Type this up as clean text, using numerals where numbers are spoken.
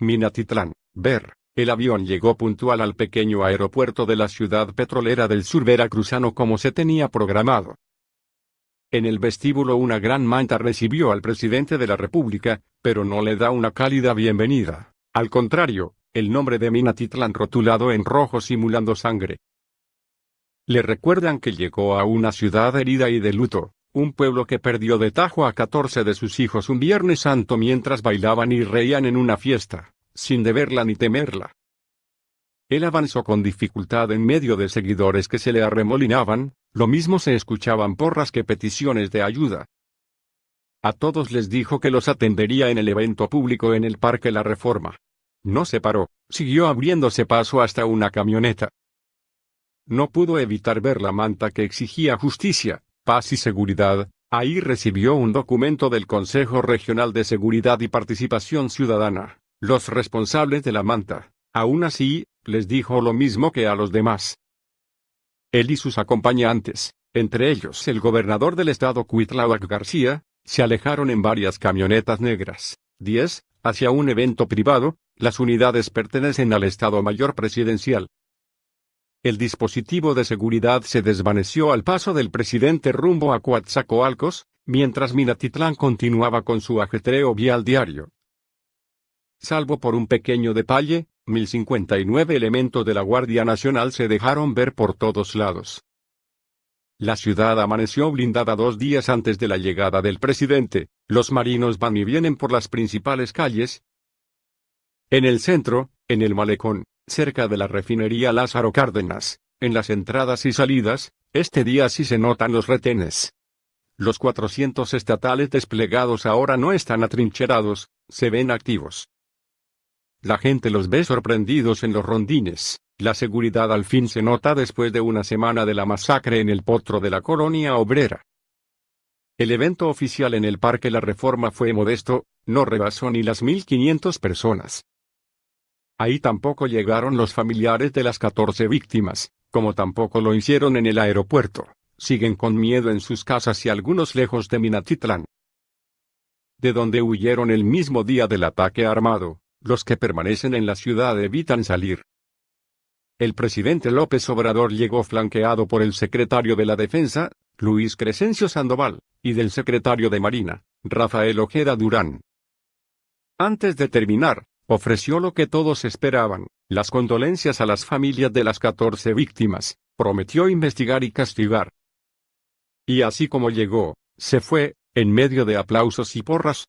Minatitlán, ver. El avión llegó puntual al pequeño aeropuerto de la ciudad petrolera del sur veracruzano como se tenía programado. En el vestíbulo una gran manta recibió al presidente de la República, pero no le da una cálida bienvenida. Al contrario, el nombre de Minatitlán rotulado en rojo simulando sangre. Le recuerdan que llegó a una ciudad herida y de luto, un pueblo que perdió de tajo a 14 de sus hijos un Viernes Santo mientras bailaban y reían en una fiesta, sin deberla ni temerla. Él avanzó con dificultad en medio de seguidores que se le arremolinaban, lo mismo se escuchaban porras que peticiones de ayuda. A todos les dijo que los atendería en el evento público en el Parque La Reforma. No se paró, siguió abriéndose paso hasta una camioneta. No pudo evitar ver la manta que exigía justicia, paz y seguridad. Ahí recibió un documento del Consejo Regional de Seguridad y Participación Ciudadana, los responsables de la manta. Aún así, les dijo lo mismo que a los demás. Él y sus acompañantes, entre ellos el gobernador del estado Cuitláhuac García, se alejaron en varias camionetas negras, 10, hacia un evento privado. Las unidades pertenecen al Estado Mayor Presidencial. El dispositivo de seguridad se desvaneció al paso del presidente rumbo a Coatzacoalcos, mientras Minatitlán continuaba con su ajetreo vial diario. Salvo por un pequeño detalle, 1059 elementos de la Guardia Nacional se dejaron ver por todos lados. La ciudad amaneció blindada 2 días antes de la llegada del presidente. Los marinos van y vienen por las principales calles. En el centro, en el malecón, cerca de la refinería Lázaro Cárdenas, en las entradas y salidas, este día sí se notan los retenes. Los 400 estatales desplegados ahora no están atrincherados, se ven activos. La gente los ve sorprendidos en los rondines. La seguridad al fin se nota después de una semana de la masacre en el potro de la colonia obrera. El evento oficial en el Parque La Reforma fue modesto, no rebasó ni las 1500 personas. Ahí tampoco llegaron los familiares de las 14 víctimas, como tampoco lo hicieron en el aeropuerto. Siguen con miedo en sus casas y algunos lejos de Minatitlán, de donde huyeron el mismo día del ataque armado. Los que permanecen en la ciudad evitan salir. El presidente López Obrador llegó flanqueado por el secretario de la Defensa, Luis Crescencio Sandoval, y del secretario de Marina, Rafael Ojeda Durán. Antes de terminar, ofreció lo que todos esperaban, las condolencias a las familias de las 14 víctimas, prometió investigar y castigar. Y así como llegó, se fue, en medio de aplausos y porras.